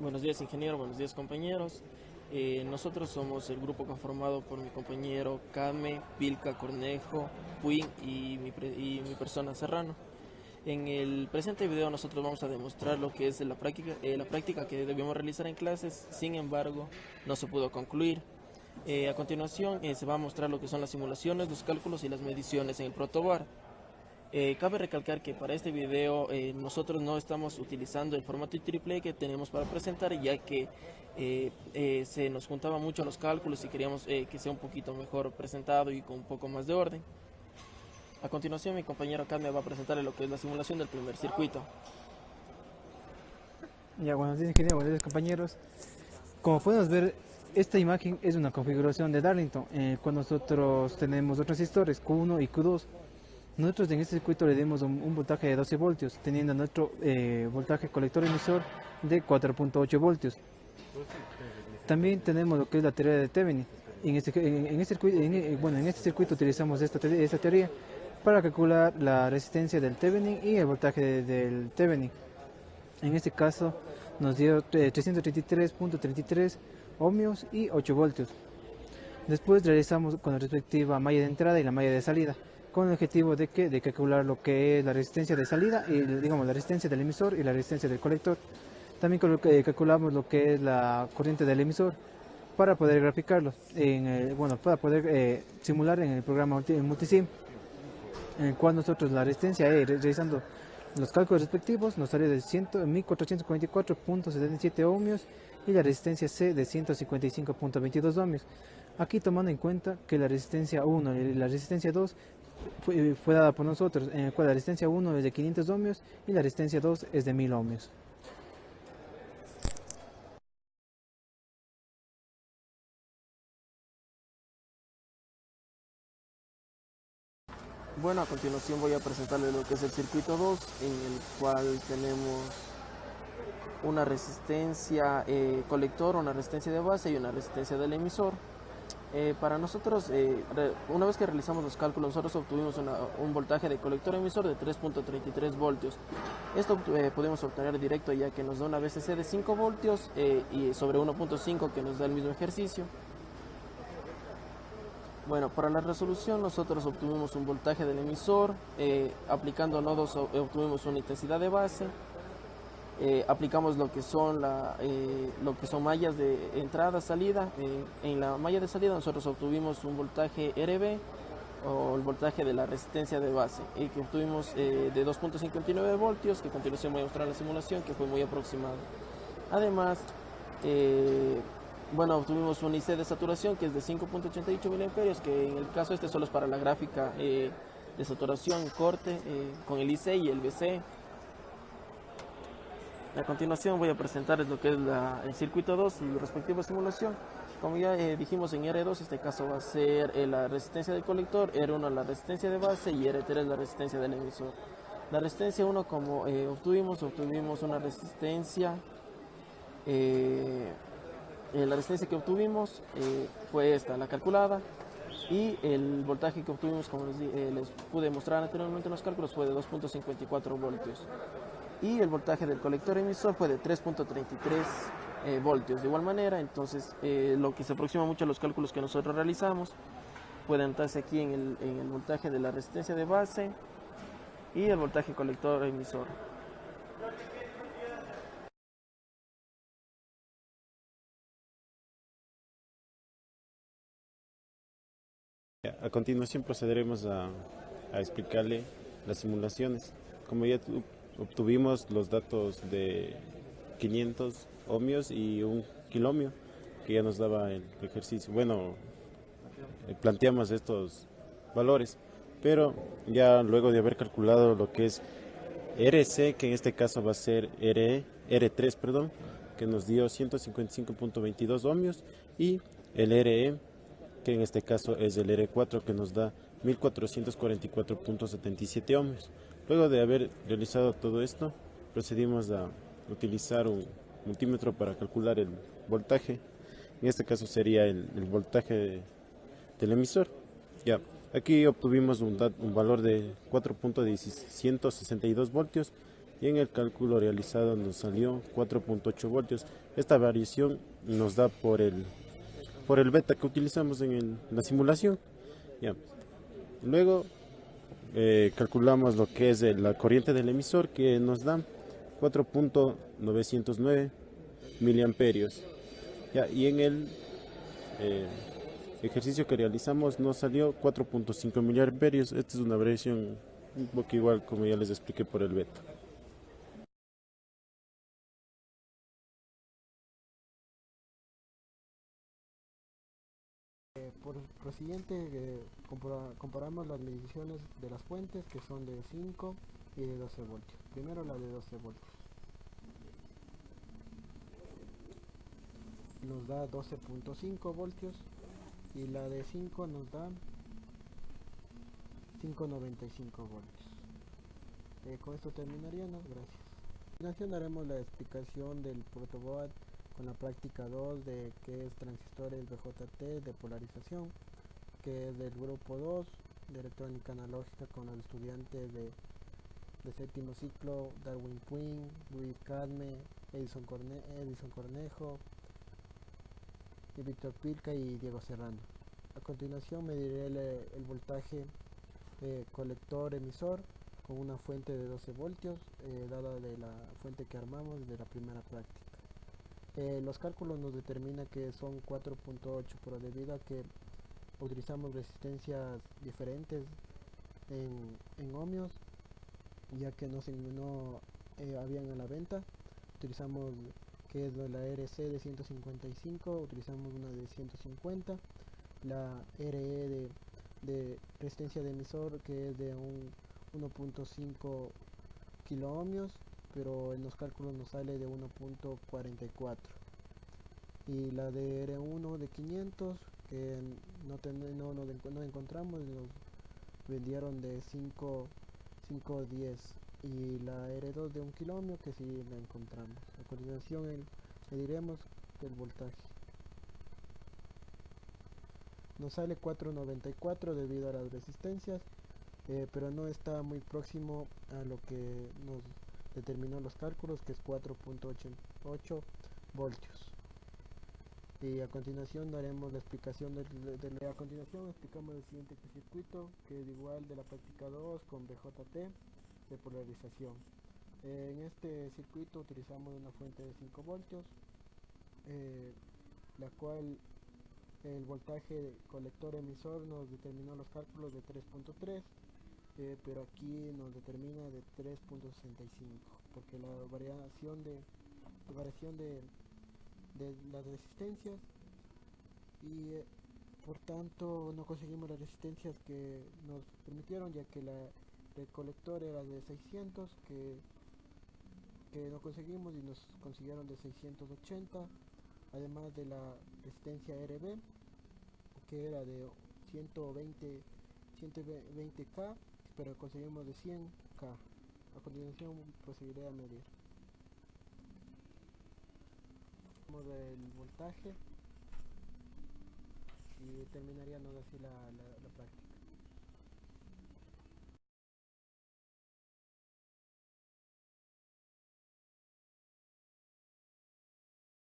Buenos días, ingeniero, buenos días, compañeros. Nosotros somos el grupo conformado por mi compañero Kame, Pilca, Cornejo, Puin y mi persona Serrano. En el presente video nosotros vamos a demostrar lo que es la práctica que debíamos realizar en clases. Sin embargo, no se pudo concluir. A continuación se va a mostrar lo que son las simulaciones, los cálculos y las mediciones en el protobar. Cabe recalcar que para este video nosotros no estamos utilizando el formato IEEE que tenemos para presentar, ya que se nos juntaban mucho los cálculos y queríamos que sea un poquito mejor presentado y con un poco más de orden. A continuación mi compañero acá me va a presentar lo que es la simulación del primer circuito. Ya, buenos días, ingeniero, buenos días, compañeros. Como podemos ver, esta imagen es una configuración de Darlington, cuando nosotros tenemos dos transistores Q1 y Q2. Nosotros en este circuito le dimos un voltaje de 12 voltios, teniendo nuestro voltaje colector emisor de 4.8 voltios. También tenemos lo que es la teoría de Thevenin. En este circuito utilizamos esta teoría para calcular la resistencia del Thevenin y el voltaje del Thevenin. En este caso nos dio 333.33 ohmios y 8 voltios. Después realizamos con la respectiva malla de entrada y la malla de salida, con el objetivo de calcular lo que es la resistencia de salida y digamos la resistencia del emisor y la resistencia del colector. También calculamos lo que es la corriente del emisor para poder graficarlo, para poder simular en el programa Multisim, en el cual nosotros la resistencia realizando los cálculos respectivos nos sale de 1444.77 ohmios y la resistencia C de 155.22 ohmios. Aquí tomando en cuenta que la resistencia 1 y la resistencia 2 fue dada por nosotros, en el cual la resistencia 1 es de 500 ohmios y la resistencia 2 es de 1000 ohmios. Bueno, a continuación voy a presentarles lo que es el circuito 2, en el cual tenemos una resistencia colector, una resistencia de base y una resistencia del emisor. Para nosotros, una vez que realizamos los cálculos, nosotros obtuvimos un voltaje de colector emisor de 3.33 voltios. Esto podemos obtener directo, ya que nos da una VCC de 5 voltios y sobre 1.5 que nos da el mismo ejercicio. Bueno, para la resolución nosotros obtuvimos un voltaje del emisor, aplicando nodos obtuvimos una intensidad de base, aplicamos lo que son mallas de entrada, salida. En la malla de salida nosotros obtuvimos un voltaje RB o el voltaje de la resistencia de base, que obtuvimos de 2.59 voltios, que a continuación voy a mostrar la simulación, que fue muy aproximado. Además, obtuvimos un IC de saturación que es de 5.88 miliamperios, que en el caso este solo es para la gráfica de saturación corte con el IC y el BC. A continuación voy a presentarles lo que es el circuito 2 y respectiva simulación. Como ya dijimos en R2, este caso va a ser la resistencia del colector, R1 la resistencia de base y R3 la resistencia del emisor. La resistencia 1, como obtuvimos una resistencia, la resistencia que obtuvimos fue esta, la calculada, y el voltaje que obtuvimos, como les pude mostrar anteriormente en los cálculos, fue de 2.54 voltios. Y el voltaje del colector emisor fue de 3.33 voltios. De igual manera, entonces, lo que se aproxima mucho a los cálculos que nosotros realizamos puede anotarse aquí en el voltaje de la resistencia de base y el voltaje colector emisor. A continuación procederemos a explicarle las simulaciones. Como ya obtuvimos los datos de 500 ohmios y 1 kilóhmio, que ya nos daba el ejercicio. Bueno, planteamos estos valores, pero ya luego de haber calculado lo que es RC, que en este caso va a ser R3, perdón, que nos dio 155.22 ohmios, y el RE, que en este caso es el R4, que nos da 1444.77 ohmios. Luego de haber realizado todo esto, procedimos a utilizar un multímetro para calcular el voltaje. En este caso sería el voltaje del emisor. Ya, aquí obtuvimos un valor de 4.162 voltios y en el cálculo realizado nos salió 4.8 voltios, Esta variación nos da por el beta que utilizamos en la simulación. Ya. Luego calculamos lo que es la corriente del emisor, que nos da 4.909 miliamperios. Ya, y en el eh, ejercicio que realizamos nos salió 4.5 miliamperios. Esta es una variación un poco igual como ya les expliqué por el beta. Por prosiguiente, comparamos las mediciones de las fuentes, que son de 5 y de 12 voltios. Primero la de 12 voltios. Nos da 12.5 voltios y la de 5 nos da 5.95 voltios. Con esto terminaríamos, gracias. A continuación haremos la explicación del protoboard con la práctica 2 de qué es transistores BJT de polarización, que es del grupo 2 de electrónica analógica con los estudiantes de séptimo ciclo: Darwin Puig, Luis Cadme, Edison Cornejo, y Víctor Pilca y Diego Serrano. A continuación mediré el voltaje colector emisor con una fuente de 12 voltios dada de la fuente que armamos de la primera práctica. Los cálculos nos determinan que son 4.8, pero debido a que utilizamos resistencias diferentes en ohmios, ya que no habían a la venta, utilizamos que es la RC de 155, utilizamos una de 150, la RE de resistencia de emisor, que es de 1.5 kilo ohmios, pero en los cálculos nos sale de 1.44, y la de R1 de 500, que no encontramos, nos vendieron de 5.10, y la R2 de 1 kilo ohmio, que sí la encontramos. A continuación mediremos el voltaje. Nos sale 4.94 debido a las resistencias, pero no está muy próximo a lo que nos determinó los cálculos, que es 4.88 voltios. Y a continuación daremos la explicación a continuación explicamos el siguiente circuito, que es igual de la práctica 2 con BJT de polarización. En este circuito utilizamos una fuente de 5 voltios, la cual el voltaje colector emisor nos determinó los cálculos de 3.3, pero aquí nos determina de 3.65, porque la variación de las resistencias, y por tanto no conseguimos las resistencias que nos permitieron, ya que el colector era de 600, que no conseguimos, y nos consiguieron de 680, además de la resistencia RB, que era de 120K, pero conseguimos de 100K. A continuación proseguiré a medir el voltaje y terminaríamos así la práctica.